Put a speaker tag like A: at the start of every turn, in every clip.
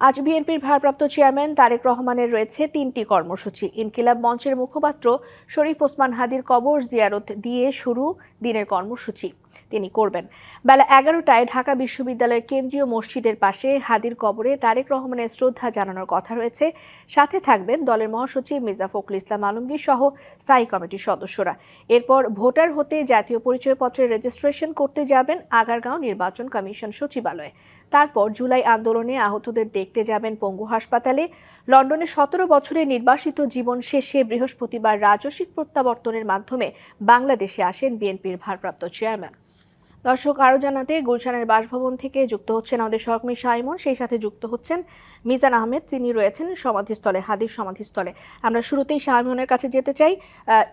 A: আজ বিএনপির ভারপ্রাপ্ত চেয়ারম্যান তারেক রহমানের রয়েছে 3টি কর্মসূচি। ইনকিলাব মঞ্চের মুখপাত্র শরীফ ওসমান হাদির কবর জিয়ারত দিয়ে শুরু দিনের কর্মসূচি তিনি করবেন। বেলা 11টায় ঢাকা বিশ্ববিদ্যালয়ের কেন্দ্রীয় মসজিদের পাশে হাদির কবরে তারেক রহমানের শ্রদ্ধা জানানোর কথা রয়েছে। সাথে থাকবেন দলের মহাসচিব মির্জা ফখরুল ইসলাম আলমগীর সহ স্থায়ী কমিটির সদস্যরা। এরপর ভোটার হতে জাতীয় পরিচয়পত্রের রেজিস্ট্রেশন করতে যাবেন আগারগাঁও নির্বাচন কমিশন সচিবালয়ে। তারপর জুলাই আন্দোলনে আহতদের দেখতে যাবেন পঙ্গু হাসপাতালে। লন্ডনে 17 বছরের নির্বাসিত জীবন শেষে বৃহস্পতিবার রাজস্বিক প্রত্যাবর্তনের মাধ্যমে বাংলাদেশে আসেন বিএনপির ভারপ্রাপ্ত চেয়ারম্যান। দর্শক, আরও জানাতে গুলশানের বাসভবন থেকে যুক্ত হচ্ছেন আমাদের সহকর্মী শাইমন, সেই সাথে যুক্ত হচ্ছেন মিজান আহমেদ, তিনি রয়েছেন সমাধিস্থলে, হাদির সমাধিস্থলে। আমরা শুরুতেই শাইমনের কাছে যেতে চাই।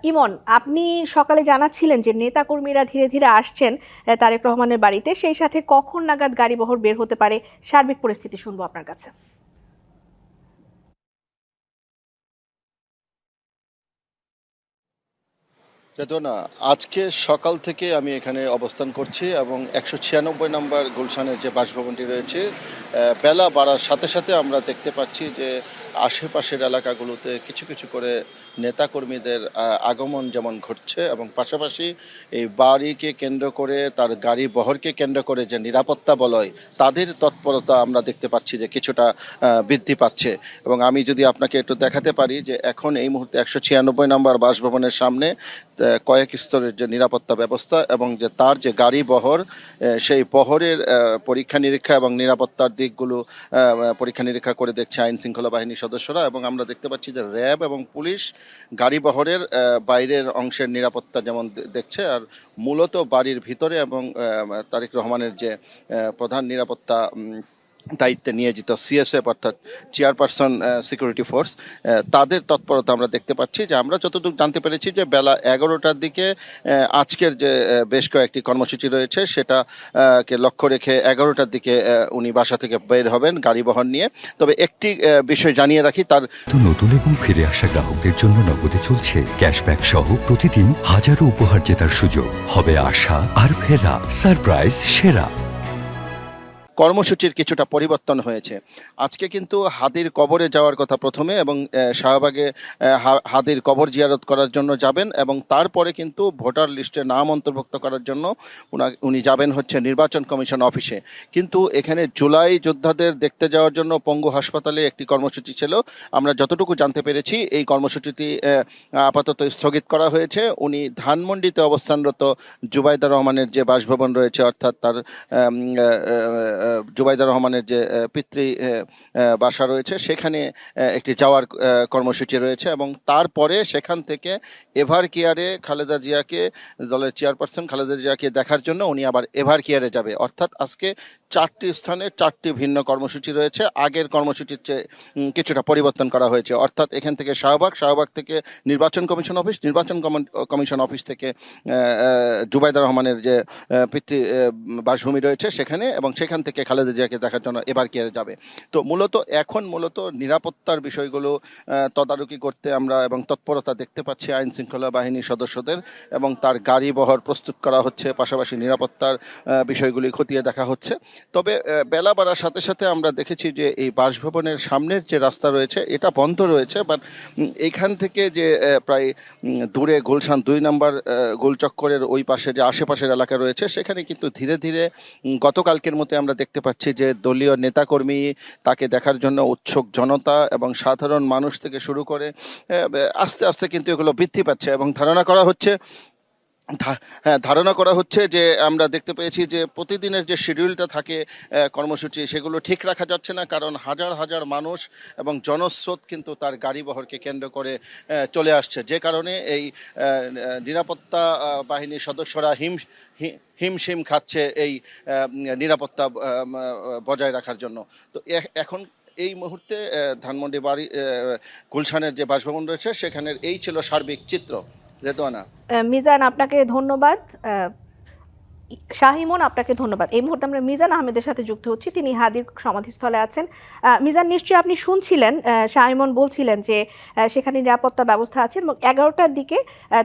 A: ইমন, আপনি সকালে জানাচ্ছিলেন যে নেতাকর্মীরা ধীরে ধীরে আসছেন তারেক রহমানের বাড়িতে, সেই সাথে কখন নাগাদ গাড়িবহর বের হতে পারে, সার্বিক পরিস্থিতি শুনবো আপনার কাছে।
B: না, আজকে সকাল থেকে আমি এখানে অবস্থান করছি এবং 196 নম্বর গুলশানের যে বাসভবনটি রয়েছে, বেলা বাড়ার সাথে সাথে আমরা দেখতে পাচ্ছি যে আশেপাশের এলাকাগুলোতে কিছু কিছু করে নেতাকর্মীদের আগমন যেমন ঘটছে এবং পাশাপাশি এই বাড়িকে কেন্দ্র করে তার গাড়ি বহরকে কেন্দ্র করে যে নিরাপত্তা বলয় তাদের তৎপরতা আমরা দেখতে পাচ্ছি যে কিছুটা বৃদ্ধি পাচ্ছে। এবং আমি যদি আপনাকে একটু দেখাতে পারি যে এখন এই মুহূর্তে 196 নম্বর বাসভবনের সামনে কয়েক স্তরের যে নিরাপত্তা ব্যবস্থা এবং যে তার যে গাড়ি বহর, সেই বহরের পরীক্ষা নিরীক্ষা এবং নিরাপত্তার দিকগুলো পরীক্ষা নিরীক্ষা করে দেখছে আইন শৃঙ্খলা বাহিনীর সদস্যরা। এবং আমরা দেখতে পাচ্ছি যে র্যাব এবং পুলিশ গাড়ি বহরের বাইরের অংশের নিরাপত্তা যেমন দেখছে, আর মূলত বাড়ির ভিতরে এবং তারেক রহমানের যে প্রধান নিরাপত্তা দায়িত্বে নিয়োজিত সিএসএফ অর্থাৎ চেয়ারপারসন সিকিউরিটি ফোর্স, তাদের তৎপরতা আমরা দেখতে পাচ্ছি। যে আমরা যতটুকু জানতে পেরেছি যে বেলা 11টার দিকে আজকের যে বেশ কয়েকটি কর্মসূচি রয়েছে সেটাকে লক্ষ্য রেখে 11টার দিকে উনি বাসা থেকে বের হবেন গাড়ি বহর নিয়ে। তবে একটি বিষয় জানিয়ে রাখি, তার
C: নতুন এবং ফিরে আসা গ্রাহকদের জন্য নগদে চলছে ক্যাশব্যাক সহ প্রতিদিন হাজারো উপহার জেতার সুযোগ। হবে আশা আর ফেরা, সারপ্রাইজ সেরা।
B: কর্মসূচির কিছুটা পরিবর্তন হয়েছে। আজকে কিন্তু হাদির কবরে যাওয়ার কথা প্রথমে, এবং শাহবাগে হাদির কবর জিয়ারত করার জন্য যাবেন এবং তারপরে কিন্তু ভোটার লিস্টে নাম অন্তর্ভুক্ত করার জন্য উনি যাবেন হচ্ছে নির্বাচন কমিশন অফিসে। কিন্তু এখানে জুলাই যোদ্ধাদের দেখতে যাওয়ার জন্য পঙ্গু হাসপাতালে একটি কর্মসূচি ছিল। আমরা যতটুকু জানতে পেরেছি এই কর্মসূচিটি আপাতত স্থগিত করা হয়েছে। উনি ধানমন্ডিতে অবস্থানরত জুবাইদা রহমানের যে বাসভবন রয়েছে, অর্থাৎ তার জুবাইদা রহমানের যে পিতৃ বাসা রয়েছে, সেখানে একটি যাওয়ার কর্মসূচি রয়েছে। এবং তারপরে সেখান থেকে এভার কেয়ারে খালেদা জিয়াকে, দলের চেয়ারপারসন খালেদা জিয়াকে দেখার জন্য উনি আবার এভার কেয়ারে যাবে। অর্থাৎ আজকে 4টি স্থানে 4টি ভিন্ন কর্মসূচি রয়েছে। আগের কর্মসূচির চেয়ে কিছুটা পরিবর্তন করা হয়েছে। অর্থাৎ এখান থেকে শাহবাগ থেকে নির্বাচন কমিশন অফিস, নির্বাচন কমিশন অফিস থেকে জুবাইদা রহমানের যে পিতৃ বাসভূমি রয়েছে সেখানে, এবং সেখান থেকে খালেদা জিয়াকে দেখার জন্য এবার কেয়ারে যাবে। তো এখন মূলত নিরাপত্তার বিষয়গুলো তদারকি করতে আমরা এবং তৎপরতা দেখতে পাচ্ছি আইন শৃঙ্খলা বাহিনীর সদস্যদের, এবং তার গাড়ি বহর প্রস্তুত করা হচ্ছে, পাশাপাশি নিরাপত্তার বিষয়গুলি খতিয়ে দেখা হচ্ছে। তবে বেলা বাড়ার সাথে সাথে আমরা দেখেছি যে এই বাসভবনের সামনের যে রাস্তা রয়েছে এটা বন্ধ রয়েছে, বাট এইখান থেকে যে প্রায় দূরে গুলশান 2 নম্বর গোলচক্করের ওই পাশে যে আশেপাশের এলাকা রয়েছে সেখানে কিন্তু ধীরে ধীরে গতকালকের মতো আমরা দেখতে পাচ্ছি যে দলীয় নেতাকর্মী, তাকে দেখার জন্য উৎসুক জনতা এবং সাধারণ মানুষ থেকে শুরু করে আস্তে আস্তে কিন্তু এগুলো বৃদ্ধি পাচ্ছে। এবং ধারণা করা হচ্ছে যে আমরা দেখতে পেয়েছি যে প্রতিদিনের যে শিডিউলটা থাকে কর্মসূচি, সেগুলো ঠিক রাখা যাচ্ছে না, কারণ হাজার হাজার মানুষ এবং জনস্রোত কিন্তু তার গাড়ি বহরকে কেন্দ্র করে চলে আসছে, যে কারণে এই নিরাপত্তা বাহিনীর সদস্যরা হিমশিম খাচ্ছে এই নিরাপত্তা বজায় রাখার জন্য। তো এখন এই মুহূর্তে ধানমন্ডি বাড়ি গুলশানের যে বাসভবন রয়েছে সেখানের এই ছিল সার্বিক চিত্র।
A: মিজান, আপনাকে ধন্যবাদ। শাহিমন, আপনাকে ধন্যবাদ। এই মুহূর্তে আমরা মিজান আহমেদের সাথে যুক্ত হচ্ছি, তিনি হাদির সমাধিস্থলে আছেন। মিজান, নিশ্চয়ই আপনি শুনছিলেন শাহিমন বলছিলেন যে সেখানে নিরাপত্তা ব্যবস্থা আছে এবং 11টার দিকে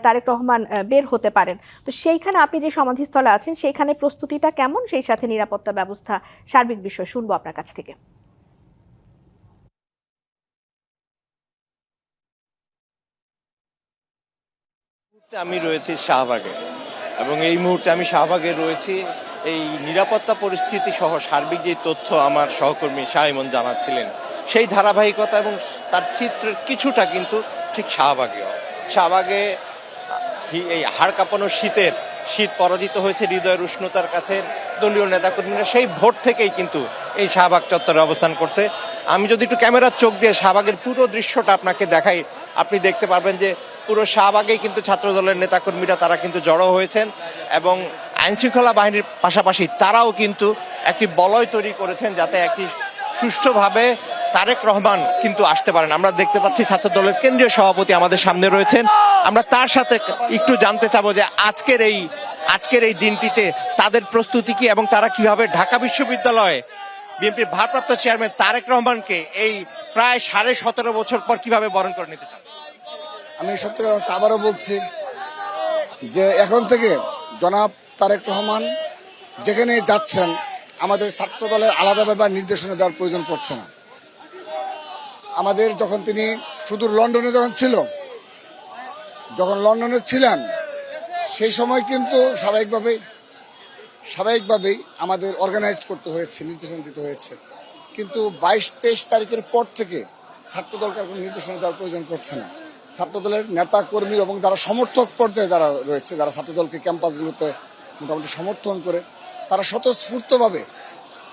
A: তারেক রহমান বের হতে পারেন। তো সেইখানে আপনি যে সমাধিস্থলে আছেন সেইখানে প্রস্তুতিটা কেমন, সেই সাথে নিরাপত্তা ব্যবস্থা, সার্বিক বিষয় শুনবো আপনার কাছ থেকে।
D: আমি রয়েছি শাহবাগে এবং এই মুহূর্তে আমি শাহবাগে রয়েছি। এই নিরাপত্তা পরিস্থিতি সহ সার্বিক যে তথ্য আমার সহকর্মী শাইমন জানাচ্ছিলেন, সেই ধারাবাহিকতা এবং তার চিত্রের কিছুটা কিন্তু ঠিক শাহবাগে এই হাড় কাঁপানো শীত পরাজিত হয়েছে হৃদয়ের উষ্ণতার কাছে। দলীয় নেতাকর্মীরা সেই ভোট থেকেই কিন্তু এই শাহবাগ চত্বরে অবস্থান করছে। আমি যদি একটু ক্যামেরার চোখ দিয়ে শাহবাগের পুরো দৃশ্যটা আপনাকে দেখাই, আপনি দেখতে পারবেন যে পুরো শাহবাগেই কিন্তু ছাত্রদলের নেতাকর্মীরা তারা কিন্তু জড়ো হয়েছেন এবং আইনশৃঙ্খলা বাহিনীর পাশাপাশি তারাও কিন্তু একটি বলয় তৈরি করেছেন যাতে একটি সুষ্ঠুভাবে তারেক রহমান কিন্তু আসতে পারেন। আমরা দেখতে পাচ্ছি ছাত্রদলের কেন্দ্রীয় সভাপতি আমাদের সামনে রয়েছেন। আমরা তার সাথে একটু জানতে চাবো যে আজকের এই দিনটিতে তাদের প্রস্তুতি কি এবং তারা কিভাবে ঢাকা বিশ্ববিদ্যালয়ে বিএনপির ভারপ্রাপ্ত চেয়ারম্যান তারেক রহমানকে এই প্রায় 17.5 বছর পর কিভাবে বরণ করে নিতে চান।
E: আমি সত্যি কথা আবারও বলছি যে এখন থেকে জনাব তারেক রহমান যেখানে যাচ্ছেন আমাদের ছাত্র দলের আলাদাভাবে নির্দেশনা দেওয়ার প্রয়োজন পড়ছে না। আমাদের যখন তিনি সুদূর লন্ডনে যখন লন্ডনে ছিলেন সেই সময় কিন্তু স্বাভাবিকভাবেই আমাদের অর্গানাইজড করতে হয়েছে, নির্দেশনা দিতে হয়েছে। কিন্তু 22-23 তারিখের পর থেকে ছাত্রদলকে কোনো নির্দেশনা দেওয়ার প্রয়োজন পড়ছে না। ছাত্রদলের নেতা কর্মী এবং যারা সমর্থক পর্যায়ে যারা রয়েছে, যারা ছাত্রদলকে ক্যাম্পাসগুলোতে মোটামুটি সমর্থন করে, তারা স্বতঃস্ফূর্তভাবে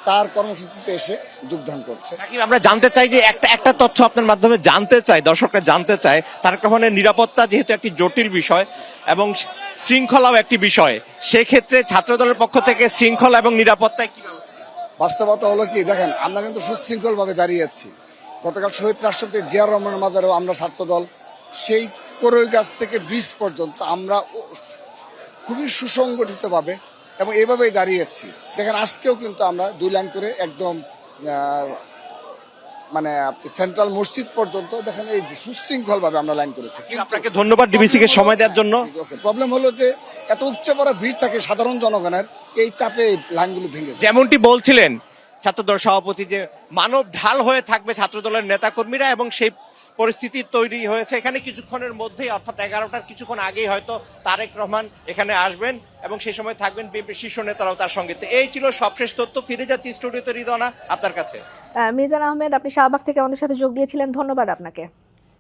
E: তার কর্মসূচিতে এসে যোগদান করছে।
D: আমরা জানতে চাই যে একটা তথ্য আপনার মাধ্যমে জানতে চাই, দর্শকরা জানতে চায় তারেক রহমানের নিরাপত্তা যেহেতু একটি জটিল বিষয় এবং শৃঙ্খলাও একটি বিষয়, সেক্ষেত্রে ছাত্রদলের পক্ষ থেকে শৃঙ্খলা এবং নিরাপত্তায় কি
E: বাস্তবতা হলো কি, দেখেন আমরা কিন্তু সুশৃঙ্খল ভাবে দাঁড়িয়ে আছি। গতকাল শহীদ রাষ্ট্রপতি জিয়া রহমানের মাজারেও আমরা ছাত্রদল সেই করই গাছ থেকে ব্রিজ পর্যন্ত আমরা খুবই সুসংগঠিত ভাবে এবং এভাবেই দাঁড়িয়েছি। দেখেন আজকেও কিন্তু আমরা 2 লাইন করে একদম মানে সেন্ট্রাল মসজিদ পর্যন্ত দেখেন এই সুশৃঙ্খল ভাবে আমরা লাইন করেছি।
D: আপনাকে ধন্যবাদ ডিবিসি কে সময় দেওয়ার জন্য।
E: প্রবলেম হলো যে এত উপচে পড়া ভিড় থাকে সাধারণ জনগণের, এই চাপে লাইনগুলো ভেঙে যায়।
D: যেমনটি বলছিলেন ছাত্রদল সভাপতি যে মানব ঢাল হয়ে থাকবে ছাত্রদলের নেতাকর্মীরা এবং সেই পরিস্থিতি তৈরি হয়েছে। এখানে কিছুক্ষণের মধ্যেই অর্থাৎ 11টার কিছুক্ষণ আগেই হয়তো তারেক রহমান এখানে আসবেন এবং সেই সময় থাকবেন বিএনপির শীর্ষ নেতারাও তার সঙ্গে। এই ছিল সবশেষ তথ্য। ফিরে যাচ্ছি স্টুডিওতে রিদওয়ানা আপনার কাছে।
A: মিজান আহমেদ, আপনি শাহবাগ থেকে আমাদের সাথে যোগ দিয়েছিলেন, ধন্যবাদ আপনাকে।